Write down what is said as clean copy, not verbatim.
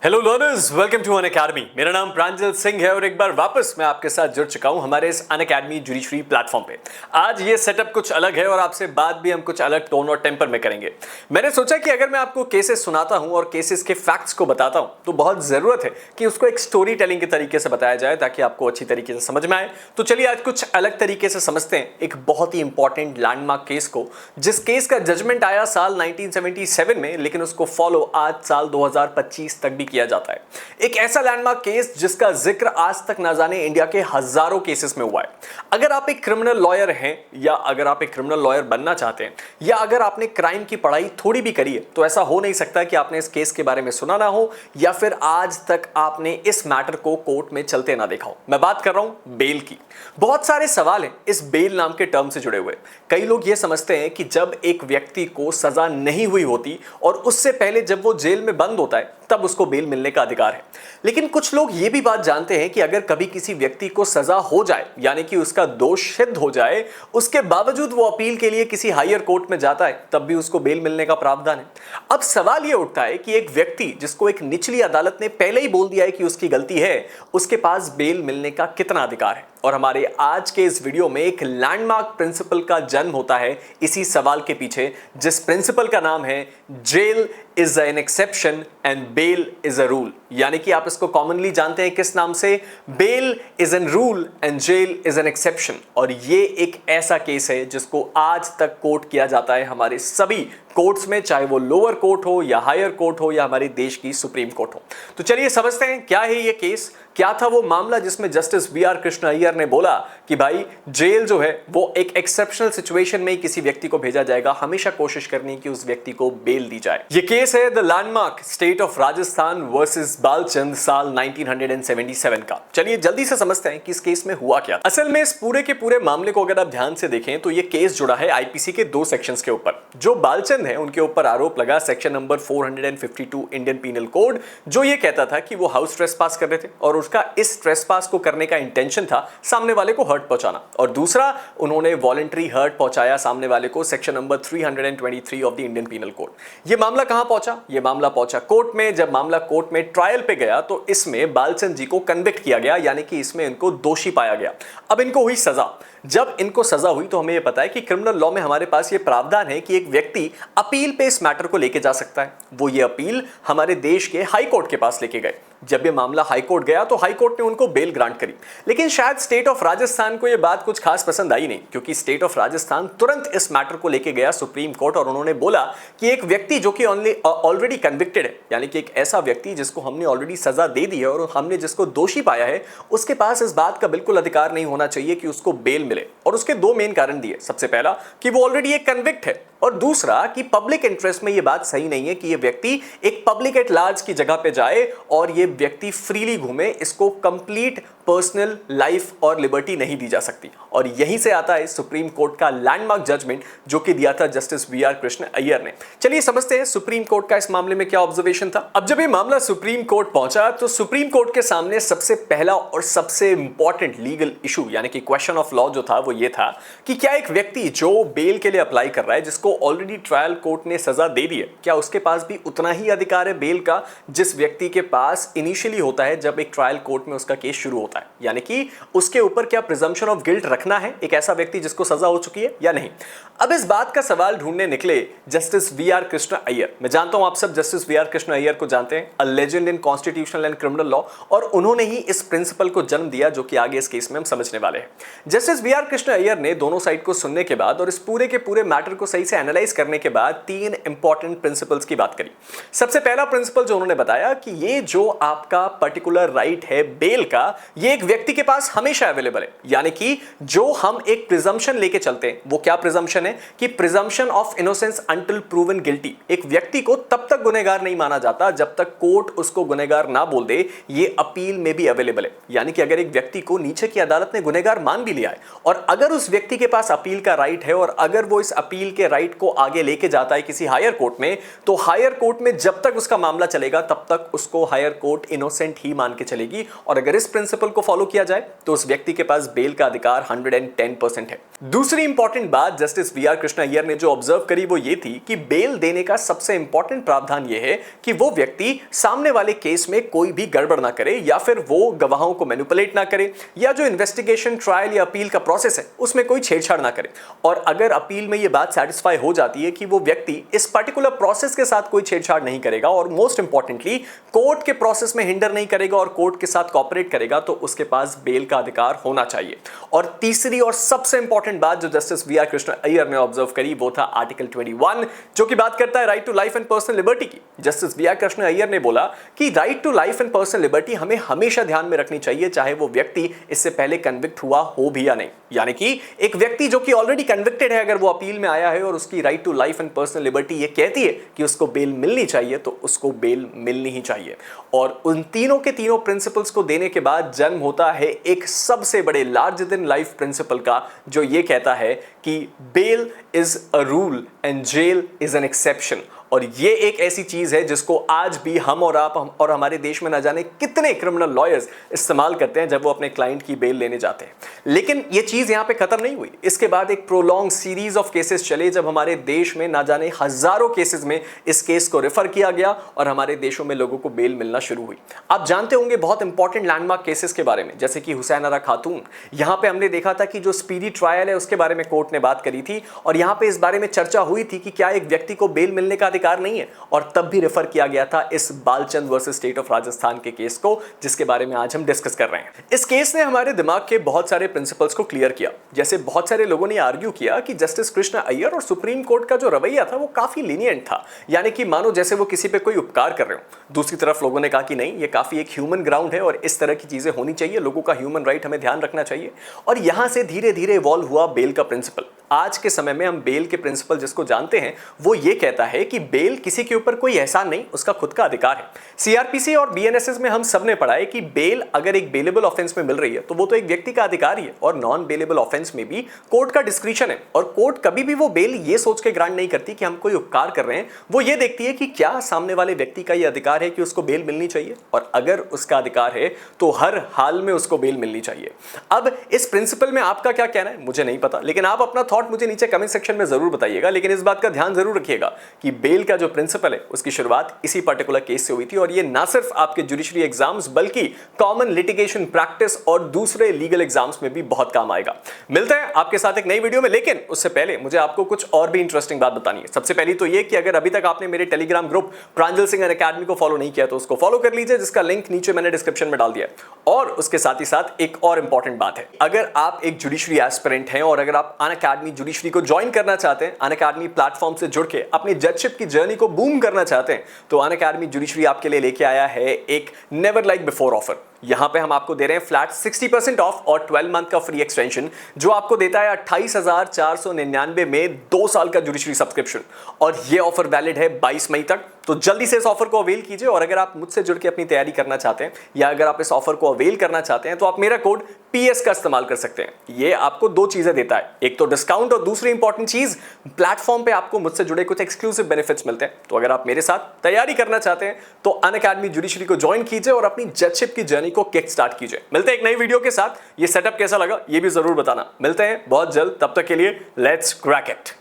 Hello learners, welcome to Unacademy. मेरा नाम प्रांजल सिंह है और एक बार वापस मैं आपके साथ जुड़ चुका हूं हमारे इस अनअकैडमी जुडिशरी प्लेटफॉर्म पे। आज ये सेटअप कुछ अलग है और आपसे बात भी हम कुछ अलग टोन और टेम्पर में करेंगे। मैंने सोचा कि अगर मैं आपको केसेस सुनाता हूं और केसेस के फैक्ट्स को बताता हूं तो बहुत जरूरत है कि उसको एक स्टोरी टेलिंग के तरीके से बताया जाए ताकि आपको अच्छी तरीके से समझ में आए। तो चलिए आज कुछ अलग तरीके से समझते हैं एक बहुत ही इंपॉर्टेंट लैंडमार्क केस को, जिस केस का जजमेंट आया साल 1977 में, लेकिन उसको फॉलो आज साल 2025 तक भी किया जाता है। एक ऐसा लैंडमार्क केस जिसका जिक्र आज तक ना जाने इंडिया के हजारों केसेस में हुआ है। अगर आप एक क्रिमिनल लॉयर हैं या अगर आप एक क्रिमिनल लॉयर बनना चाहते हैं या अगर आपने क्राइम की पढ़ाई थोड़ी भी करी है तो ऐसा हो नहीं सकता कि आपने इस केस के बारे में सुना ना हो या फिर आज तक आपने इस मैटर को कोर्ट में चलते ना देखा हो। मैं बात कर रहा हूं बेल की। बहुत सारे सवाल हैं इस बेल नाम के टर्म से जुड़े हुए। कई लोग यह समझते हैं कि जब एक व्यक्ति को सजा नहीं हुई होती और उससे पहले जब वो जेल में बंद होता है तब उसको बेल मिलने का अधिकार है। लेकिन कुछ लोग ये भी बात जानते हैं कि अगर कभी किसी व्यक्ति को सजा हो जाए यानी कि उसका दोष सिद्ध हो जाए, उसके बावजूद वो अपील के लिए किसी हायर कोर्ट में जाता है तब भी उसको बेल मिलने का प्रावधान है। अब सवाल ये उठता है कि एक व्यक्ति जिसको एक निचली अदालत ने पहले ही बोल दिया है कि उसकी गलती है, उसके पास बेल मिलने का कितना अधिकार है। और हमारे आज के इस वीडियो में एक लैंडमार्क प्रिंसिपल का जन्म होता है इसी सवाल के पीछे, जिस प्रिंसिपल का नाम है jail is an exception and bail is a rule. यानी कि आप इसको कॉमनली जानते हैं किस नाम से? Bail is an rule and jail is an exception. और ये एक ऐसा केस है जिसको आज तक कोर्ट किया जाता है हमारे सभी कोर्ट्स में, चाहे वो लोअर कोर्ट हो या हायर कोर्ट हो या हमारे देश की सुप्रीम कोर्ट हो। तो चलिए समझते हैं क्या है ये केस, क्या था वो मामला जिसमें justice B R Krishna Iyer ने बोला कि भाई जेल जो है वो एक एक्सेप्शनल सिचुएशन में ही किसी व्यक्ति को भेजा जाएगा, हमेशा कोशिश करनी कि उस व्यक्ति को बेल दी जाए। ये केस है the landmark state of Rajasthan versus Balchand साल 1977 का। चलिए जल्दी से समझते हैं कि इस केस में हुआ क्या। असल में इस पूरे के पूरे मामले को अगर आप ध्यान से देखें तो ये केस जुड़ा है आईपीसी के दो सेक्शंस के ऊपर। जो बालचंद है उनके ऊपर आरोप लगा section number 452 Indian penal code, जो ये कहता था कि वो हाउस ट्रेसपास कर रहे थे और उसका इस ट्रेसपास को करने का इंटेंशन था सामने वाले को हर्ट पहुंचाना, और दूसरा उन्होंने वॉलंटरी हर्ट पहुंचाया सामने वाले को, section number 323 of the Indian penal code. ये मामला कहां पहुंचा? ये मामला पहुंचा कोर्ट में। जब मामला कोर्ट में ट्रायल पे गया तो इसमें बालचंद जी को कन्विक्ट किया गया, यानी कि इसमें इनको दोषी पाया गया। अब इनको हुई सजा। जब इनको सजा हुई तो हमें यह पता है कि क्रिमिनल लॉ में हमारे पास यह प्रावधान है कि एक व्यक्ति अपील पे इस मैटर को लेके जा सकता है। वो ये अपील हमारे देश के हाई कोर्ट के पास लेके गए। जब ये मामला हाई कोर्ट गया तो हाई कोर्ट ने उनको बेल ग्रांट करी, लेकिन शायद स्टेट ऑफ राजस्थान को यह बात कुछ खास पसंद आई नहीं, क्योंकि स्टेट ऑफ राजस्थान तुरंत इस मैटर को लेके गया सुप्रीम कोर्ट और उन्होंने बोला कि एक व्यक्ति जो कि ऑलरेडी कन्विक्टेड है, यानी कि एक ऐसा व्यक्ति जिसको हमने ऑलरेडी सजा दे दी है और हमने जिसको दोषी पाया है, उसके पास इस बात का बिल्कुल अधिकार नहीं होना चाहिए कि उसको बेल मिले। और उसके दो मेन कारण दिए। सबसे पहला कि वो ऑलरेडी एक कन्विक्ट है, और दूसरा कि पब्लिक इंटरेस्ट में यह बात सही नहीं है कि यह व्यक्ति एक पब्लिक एट लार्ज की जगह पे जाए और यह व्यक्ति फ्रीली घूमे। इसको कंप्लीट पर्सनल लाइफ और लिबर्टी नहीं दी जा सकती। और यहीं से आता है सुप्रीम कोर्ट का लैंडमार्क जजमेंट जो कि दिया था justice B R Krishna Iyer ने। चलिए समझते हैं सुप्रीम कोर्ट का इस मामले में क्या ऑब्जर्वेशन था। अब जब यह मामला सुप्रीम कोर्ट पहुंचा तो सुप्रीम कोर्ट के सामने सबसे पहला और सबसे इंपॉर्टेंट लीगल इशू यानी कि क्वेश्चन ऑफ लॉ जो था वो ये था कि क्या एक व्यक्ति जो बेल के लिए अप्लाई कर रहा है, जिसको ऑलरेडी ट्रायल कोर्ट ने सजा दे दी है, क्या उसके पास भी उतना ही अधिकार है बेल का जिस व्यक्ति के पास इनिशियली होता है जब एक ट्रायल कोर्ट में उसका केस शुरू होता है? यानी कि उसके ऊपर क्या प्रिजम्पशन ऑफ गिल्ट रखना है एक ऐसा व्यक्ति जिसको सजा हो चुकी है या नहीं? अब इस बात का सवाल ढूंढने निकले justice B R Krishna Iyer. मैं जानता हूं आप सब justice B R Krishna Iyer को जानते हैं, a legend in constitutional and criminal law, और उन्होंने ही इस प्रिंसिपल को जन्म दिया जो कि आगे इस केस में हम समझने वाले हैं। Justice B R Krishna Iyer ने दोनों साइड को सुनने के बाद और इस पूरे के पूरे मैटर को सही से एनालाइज करने के बाद तीन इंपॉर्टेंट प्रिंसिपल्स की बात करी। सबसे पहला प्रिंसिपल जो उन्होंने बताया कि ये जो आपका पर्टिकुलर राइट है बेल का, ये एक व्यक्ति के पास हमेशा अवेलेबल है। यानी कि जो हम एक प्रिजम्पशन लेके चलते हैं, वो क्या प्रिजम्पशन है कि presumption of innocence until proven guilty. एक व्यक्ति को तब तक गुनहगार नहीं माना जाता जब तक कोर्ट उसको गुनहगार ना बोल दे। ये अपील में भी अवेलेबल है। यानी कि अगर एक व्यक्ति को नीचे की अदालत ने गुनहगार मान भी लिया है और अगर उस व्यक्ति के पास अपील का राइट है और अगर वो इस अपील के राइट को आगे लेके जाता है किसी हायर कोर्ट में, तो हायर कोर्ट में जब तक उसका मामला चलेगा तब तक उसको हायर कोर्ट इनोसेंट ही मान के चलेगी। और अगर इस प्रिंसिपल को फॉलो किया जाए तो उस व्यक्ति के पास बेल का अधिकार 110% है। दूसरी इंपॉर्टेंट बात justice V R Krishna Iyer ने जो ऑब्जर्व करी वो ये थी कि बेल देने का सबसे इंपॉर्टेंट प्रावधान ये है कि वो व्यक्ति सामने वाले केस में कोई भी गड़बड़ ना करे या फिर वो गवाहों को मैनिपुलेट ना करे या जो इन्वेस्टिगेशन, ट्रायल या अपील का प्रोसेस है उसमें कोई छेड़छाड़ ना करे। और अगर अपील में ये बात सेटिस्फाई हो जाती है कि वो व्यक्ति इस पर्टिकुलर प्रोसेस के साथ कोई छेड़छाड़ नहीं करेगा और मोस्ट इंपॉर्टेंटली कोर्ट के प्रोसेस में हिंडर नहीं करेगा और कोर्ट के साथ कोऑपरेट करेगा, तो उसके पास बेल का अधिकार होना चाहिए। और तीसरी और सबसे इंपॉर्टेंट बात जो justice V R Krishna Iyer ने ऑब्जर्व करी वो था आर्टिकल 21 जो कि बात करता है right to life and personal liberty की। Justice V R Krishna Iyer ने बोला कि right to life and personal liberty हमें हमेशा ध्यान में रखनी चाहिए, चाहे वो व्यक्ति इससे पहले कन्विक्ट हुआ हो भी या नहीं। यानी कि एक व्यक्ति जो कि ऑलरेडी कन्विक्टेड है, अगर वो अपील में आया है और उसकी right to life and personal liberty ये कहती है कि उसको बेल मिलनी चाहिए, तो उसको बेल मिलनी ही चाहिए। और उन तीनों के तीनों प्रिंसिपल्स को देने के बाद जन्म होता है एक सबसे बड़े लार्जर देन लाइफ प्रिंसिपल का, जो ये कहता है कि bail is a rule and jail is an exception. और ये एक ऐसी चीज है जिसको आज भी हम और आप और हमारे देश में ना जाने कितने क्रिमिनल लॉयर्स इस्तेमाल करते हैं जब वो अपने क्लाइंट की बेल लेने जाते हैं। लेकिन ये चीज यहां पे खत्म नहीं हुई। इसके बाद एक प्रोलॉन्ग सीरीज ऑफ केसेस चले जब हमारे देश में ना जाने हजारों केसेस में इस केस को रेफर किया गया और हमारे देशों में लोगों को बेल मिलना शुरू हुई। आप जानते होंगे बहुत इंपॉर्टेंट लैंडमार्क केसेस के बारे में, जैसे कि हुसैन आरा खातून। यहां पे हमने देखा था कि जो स्पीडी ट्रायल है उसके बारे में कोर्ट ने बात करी थी और यहां पे इस बारे में चर्चा हुई थी कि क्या एक व्यक्ति को बेल मिलने का अधिकार नहीं है, और तब भी रेफर किया गया था इस Balchand versus state of Rajasthan के केस को, जिसके बारे में आज हम डिस्कस कर रहे हैं। इस केस ने हमारे दिमाग के बहुत सारे प्रिंसिपल्स को क्लियर किया। जैसे बहुत सारे लोगों ने आर्ग्यू किया कि जस्टिस कृष्णा अय्यर और सुप्रीम कोर्ट का जो रवैया था वो काफी लीनियंट था, यानी कि मानो जैसे वो किसी पे कोई उपकार कर रहे हो। दूसरी तरफ लोगों ने कहा कि नहीं, ये काफी एक ह्यूमन ग्राउंड है और इस तरह की चीजें होनी चाहिए, लोगों का ह्यूमन राइट हमें ध्यान रखना चाहिए। और यहां से धीरे धीरे इवॉल्व हुआ बेल का प्रिंसिपल। आज के समय में हम बेल के प्रिंसिपल जिसको जानते हैं वो ये कहता है कि बेल किसी के ऊपर कोई एहसान नहीं, उसका खुद का अधिकार है। सीआरपीसी और बीएनएसएस में हम सब ने पढ़ा है कि बेल अगर एक बेलेबल ऑफेंस में मिल रही है तो वो तो एक व्यक्ति का अधिकार ही है, और नॉन बेलेबल ऑफेंस में भी कोर्ट का डिस्क्रिशन है। और कोर्ट कभी भी वो बेल ये सोच के ग्रांट नहीं करती कि हम कोई उपकार कर रहे हैं, वो ये देखती है कि क्या सामने वाले व्यक्ति का ये अधिकार है कि उसको बेल मिलनी चाहिए, और अगर उसका अधिकार है तो हर हाल में उसको बेल मिलनी चाहिए। अब इस प्रिंसिपल में आपका क्या कहना है मुझे नहीं पता, लेकिन आप अपना थॉट मुझे नीचे कमेंट सेक्शन में जरूर बताइएगा। लेकिन इस बात का ध्यान जरूर रखिएगा कि बेल का जो प्रिंसिपल है उसकी शुरुआत इसी पर्टिकुलर केस से हुई थी, और ये ना सिर्फ आपके जुडिशरी एग्जाम्स बल्कि कॉमन लिटिगेशन प्रैक्टिस और दूसरे लीगल एग्जाम्स में भी बहुत काम आएगा। मिलते हैं आपके साथ एक नई वीडियो में, लेकिन उससे पहले मुझे आपको कुछ और भी इंटरेस्टिंग बात बतानी है। सबसे पहली तो ये कि अगर अभी तक आपने मेरे टेलीग्राम ग्रुप प्रांजल सिंह अनअकैडमी को फॉलो नहीं किया तो उसको फॉलो कर लीजिए, जिसका लिंक नीचे मैंने डिस्क्रिप्शन में डाल दिया है। और उसके साथ ही साथ एक और इंपॉर्टेंट बात है, अगर आप एक जुडिशरी एस्पिरेंट हैं और अगर आप अनअकैडमी जुडिशरी को ज्वाइन करना चाहते हैं, अनअकैडमी प्लेटफॉर्म से जुड़ के अपनी जजशिप की जर्नी को बूम करना चाहते हैं, तो अनअकैडमी जुडिशरी आपके लिए लेके आया है एक नेवर लाइक बिफोर ऑफर। यहां पे हम आपको दे रहे हैं फ्लैट 60% ऑफ और 12 मंथ का फ्री एक्सटेंशन, जो आपको देता है 28,499 में 2 साल का जुडिशरी सब्सक्रिप्शन। और ये ऑफर वैलिड है 22 मई तक, तो जल्दी से इस ऑफर को अवेल कीजिए। और अगर आप मुझसे जुड़ के अपनी तैयारी करना चाहते हैं या अगर आप इस ऑफर को अवेल करना चाहते हैं तो आप मेरा कोड PS का इस्तेमाल कर सकते हैं। ये आपको 2 चीजें देता है, एक तो डिस्काउंट और दूसरी इंपॉर्टेंट चीज, प्लेटफॉर्म पे आपको मुझसे जुड़े कुछ एक्सक्लूसिव बेनिफिट्स मिलते हैं। तो अगर आप मेरे साथ तैयारी करना चाहते हैं तो अनअकैडमी जुडिशरी को ज्वाइन कीजिए और अपनी जजशिप की जर्नी को किक स्टार्ट कीजिए। मिलते हैं एक नई वीडियो के साथ। ये सेटअप कैसा लगा ये भी जरूर बताना। मिलते हैं बहुत जल्द, तब तक के लिए लेट्स क्रैक इट।